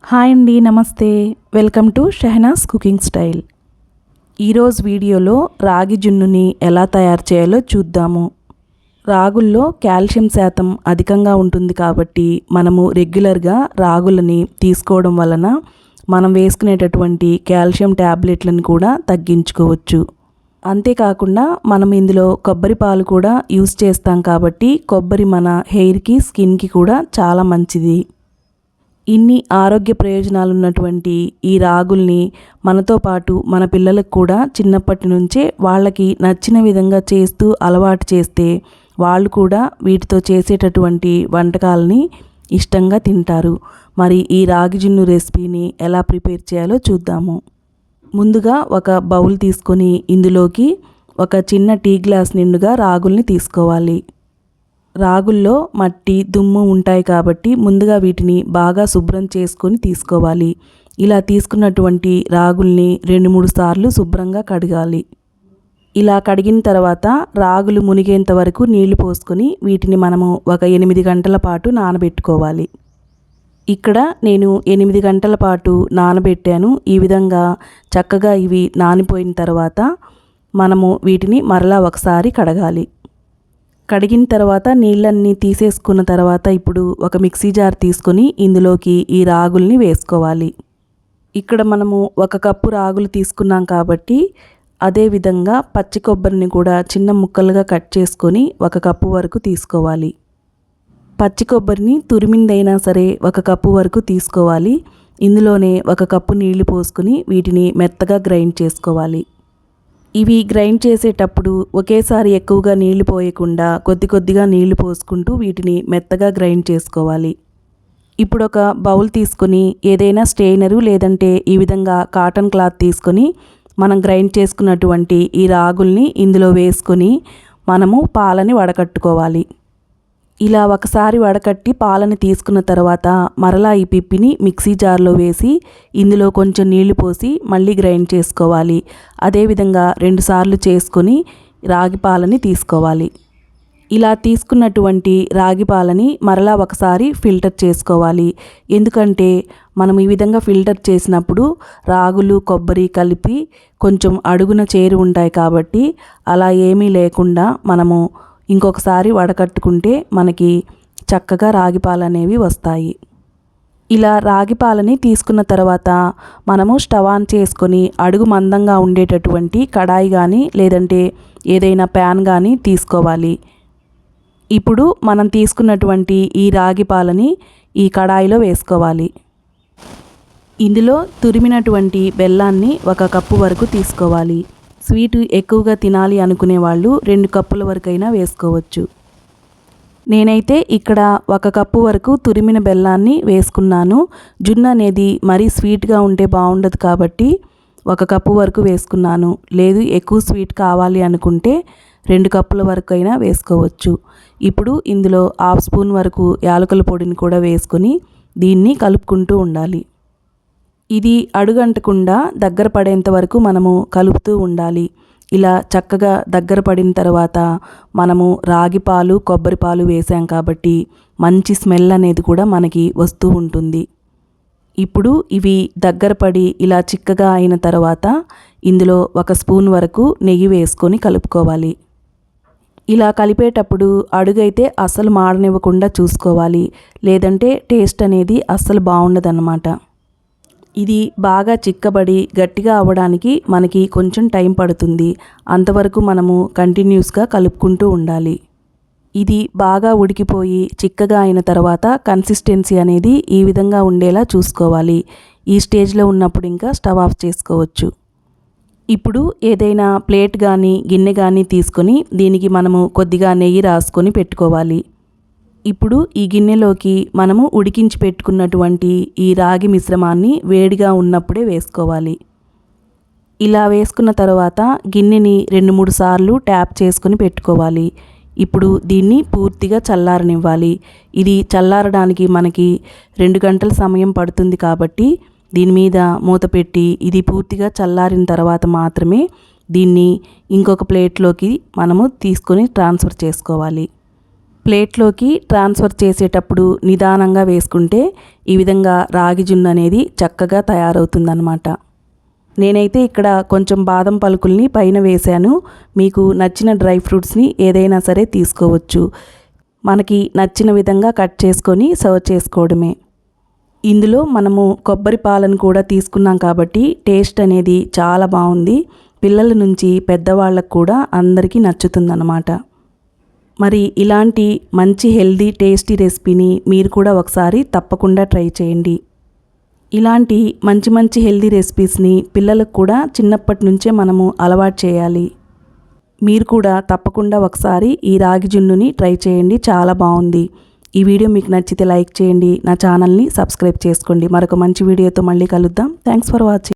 Hi అండి, నమస్తే. Welcome to Shehnaz cooking style. ఈరోజు వీడియోలో రాగి జున్నుని ఎలా తయారు చేయాలో చూద్దాము. రాగుల్లో కాల్షియం శాతం అధికంగా ఉంటుంది కాబట్టి మనము రెగ్యులర్గా రాగులని తీసుకోవడం వలన మనం వేసుకునేటటువంటి కాల్షియం ట్యాబ్లెట్లను కూడా తగ్గించుకోవచ్చు. అంతేకాకుండా మనం ఇందులో కొబ్బరి పాలు కూడా యూస్ చేస్తాం కాబట్టి కొబ్బరి మన హెయిర్కి, స్కిన్కి కూడా చాలా మంచిది. ఇన్ని ఆరోగ్య ప్రయోజనాలు ఉన్నటువంటి ఈ రాగుల్ని మనతో పాటు మన పిల్లలకు కూడా చిన్నప్పటి నుంచే వాళ్ళకి నచ్చిన విధంగా చేస్తూ అలవాటు చేస్తే వాళ్ళు కూడా వీటితో చేసేటటువంటి వంటకాలని ఇష్టంగా తింటారు. మరి ఈ రాగి జున్ను రెసిపీని ఎలా ప్రిపేర్ చేయాలో చూద్దాము. ముందుగా ఒక బౌల్ తీసుకొని ఇందులోకి ఒక చిన్న టీ గ్లాస్ నిండుగా రాగుల్ని తీసుకోవాలి. రాగుల్లో మట్టి, దుమ్ము ఉంటాయి కాబట్టి ముందుగా వీటిని బాగా శుభ్రం చేసుకొని తీసుకోవాలి. ఇలా తీసుకున్నటువంటి రాగుల్ని 2-3 సార్లు శుభ్రంగా కడగాలి. ఇలా కడిగిన తర్వాత రాగులు మునిగేంత వరకు నీళ్లు పోసుకొని వీటిని మనము ఒక 8 గంటల పాటు నానబెట్టుకోవాలి. ఇక్కడ నేను 8 గంటల పాటు నానబెట్టాను. ఈ విధంగా చక్కగా ఇవి నానిపోయిన తర్వాత మనము వీటిని మరలా ఒకసారి కడగాలి. కడిగిన తర్వాత నీళ్ళన్నీ తీసేసుకున్న తర్వాత ఇప్పుడు ఒక మిక్సీ జార్ తీసుకొని ఇందులోకి ఈ రాగుల్ని వేసుకోవాలి. ఇక్కడ మనము 1 కప్పు రాగులు తీసుకున్నాం కాబట్టి అదేవిధంగా పచ్చి కొబ్బరిని కూడా చిన్న ముక్కలుగా కట్ చేసుకొని 1 కప్పు వరకు తీసుకోవాలి. పచ్చి కొబ్బరిని తురిమిందైనా సరే 1 కప్పు వరకు తీసుకోవాలి. ఇందులోనే 1 కప్పు నీళ్లు పోసుకొని వీటిని మెత్తగా గ్రైండ్ చేసుకోవాలి. ఇవి గ్రైండ్ చేసేటప్పుడు ఒకేసారి ఎక్కువగా నీళ్లు పోయకుండా కొద్ది కొద్దిగా నీళ్లు పోసుకుంటూ వీటిని మెత్తగా గ్రైండ్ చేసుకోవాలి. ఇప్పుడు ఒక బౌల్ తీసుకొని ఏదైనా స్ట్రెయినరు లేదంటే ఈ విధంగా కాటన్ క్లాత్ తీసుకొని మనం గ్రైండ్ చేసుకున్నటువంటి ఈ రాగుల్ని ఇందులో వేసుకొని మనము పాలని వడకట్టుకోవాలి. ఇలా ఒకసారి వడకట్టి పాలని తీసుకున్న తర్వాత మరలా ఈ పిప్పిని మిక్సీ జార్లో వేసి ఇందులో కొంచెం నీళ్లు పోసి మళ్ళీ గ్రైండ్ చేసుకోవాలి. అదేవిధంగా 2 సార్లు చేసుకొని రాగి పాలని తీసుకోవాలి. ఇలా తీసుకున్నటువంటి రాగి పాలని మరలా ఒకసారి ఫిల్టర్ చేసుకోవాలి. ఎందుకంటే మనం ఈ విధంగా ఫిల్టర్ చేసినప్పుడు రాగులు, కొబ్బరి కలిపి కొంచెం అడుగున చేరి ఉంటాయి కాబట్టి అలా ఏమీ లేకుండా మనము ఇంకొకసారి వడకట్టుకుంటే మనకి చక్కగా రాగి పాలు అనేవి వస్తాయి. ఇలా రాగి పాలని తీసుకున్న తర్వాత మనము స్టవ్ ఆన్ చేసుకొని అడుగు మందంగా ఉండేటటువంటి కడాయి కానీ లేదంటే ఏదైనా ప్యాన్ కానీ తీసుకోవాలి. ఇప్పుడు మనం తీసుకున్నటువంటి ఈ రాగి పాలని ఈ కడాయిలో వేసుకోవాలి. ఇందులో తురిమినటువంటి బెల్లాన్ని 1 కప్పు వరకు తీసుకోవాలి. స్వీట్ ఎక్కువగా తినాలి అనుకునే వాళ్ళు 2 కప్పుల వరకైనా వేసుకోవచ్చు. నేనైతే ఇక్కడ 1 కప్పు వరకు తురిమిన బెల్లాన్ని వేసుకున్నాను. జున్ను అనేది మరీ స్వీట్గా ఉంటే బాగుండదు కాబట్టి 1 కప్పు వరకు వేసుకున్నాను. లేదు ఎక్కువ స్వీట్ కావాలి అనుకుంటే 2 కప్పుల వరకు అయినా వేసుకోవచ్చు. ఇప్పుడు ఇందులో 1/2 స్పూన్ వరకు యాలకుల పొడిని కూడా వేసుకొని దీన్ని కలుపుకుంటూ ఉండాలి. ఇది అడుగంటకుండా దగ్గర పడేంత వరకు మనము కలుపుతూ ఉండాలి. ఇలా చక్కగా దగ్గర పడిన తర్వాత మనము రాగి పాలు, కొబ్బరి పాలు వేసాం కాబట్టి మంచి స్మెల్ అనేది కూడా మనకి వస్తూ ఉంటుంది. ఇప్పుడు ఇవి దగ్గర పడి ఇలా చిక్కగా అయిన తర్వాత ఇందులో 1 స్పూన్ వరకు నెయ్యి వేసుకొని కలుపుకోవాలి. ఇలా కలిపేటప్పుడు అడుగైతే అస్సలు మాడనివ్వకుండా చూసుకోవాలి. లేదంటే టేస్ట్ అనేది అస్సలు బాగుండదన్నమాట. ఇది బాగా చిక్కబడి గట్టిగా అవ్వడానికి మనకి కొంచెం టైం పడుతుంది. అంతవరకు మనము కంటిన్యూస్గా కలుపుకుంటూ ఉండాలి. ఇది బాగా ఉడికిపోయి చిక్కగా అయిన తర్వాత కన్సిస్టెన్సీ అనేది ఈ విధంగా ఉండేలా చూసుకోవాలి. ఈ స్టేజ్లో ఉన్నప్పుడు ఇంకా స్టవ్ ఆఫ్ చేసుకోవచ్చు. ఇప్పుడు ఏదైనా ప్లేట్ కానీ గిన్నె కానీ తీసుకొని దీనికి మనము కొద్దిగా నెయ్యి రాసుకొని పెట్టుకోవాలి. ఇప్పుడు ఈ గిన్నెలోకి మనము ఉడికించి పెట్టుకున్నటువంటి ఈ రాగి మిశ్రమాన్ని వేడిగా ఉన్నప్పుడే వేసుకోవాలి. ఇలా వేసుకున్న తర్వాత గిన్నెని 2-3 సార్లు ట్యాప్ చేసుకొని పెట్టుకోవాలి. ఇప్పుడు దీన్ని పూర్తిగా చల్లారనివ్వాలి. ఇది చల్లారడానికి మనకి 2 గంటల సమయం పడుతుంది కాబట్టి దీని మీద మూత పెట్టి ఇది పూర్తిగా చల్లారిన తర్వాత మాత్రమే దీన్ని ఇంకొక ప్లేట్లోకి మనము తీసుకొని ట్రాన్స్ఫర్ చేసుకోవాలి. ప్లేట్లోకి ట్రాన్స్ఫర్ చేసేటప్పుడు నిదానంగా వేసుకుంటే ఈ విధంగా రాగి జున్ను అనేది చక్కగా తయారవుతుందన్నమాట. నేనైతే ఇక్కడ కొంచెం బాదం పలుకుల్ని పైన వేశాను. మీకు నచ్చిన డ్రై ఫ్రూట్స్ని ఏదైనా సరే తీసుకోవచ్చు. మనకి నచ్చిన విధంగా కట్ చేసుకొని సర్వ్ చేసుకోవడమే. ఇందులో మనము కొబ్బరి పాలను కూడా తీసుకున్నాం కాబట్టి టేస్ట్ అనేది చాలా బాగుంది. పిల్లల నుంచి పెద్దవాళ్ళకు కూడా అందరికీ నచ్చుతుందన్నమాట. మరి ఇలాంటి మంచి హెల్దీ టేస్టీ రెసిపీని మీరు కూడా ఒకసారి తప్పకుండా ట్రై చేయండి. ఇలాంటి మంచి మంచి హెల్దీ రెసిపీస్ని పిల్లలకు కూడా చిన్నప్పటి నుంచే మనము అలవాటు చేయాలి. మీరు కూడా తప్పకుండా ఒకసారి ఈ రాగి జున్నుని ట్రై చేయండి, చాలా బాగుంది. ఈ వీడియో మీకు నచ్చితే లైక్ చేయండి, నా ఛానల్ని సబ్స్క్రైబ్ చేసుకోండి. మరొక మంచి వీడియోతో మళ్ళీ కలుద్దాం. Thanks for watching.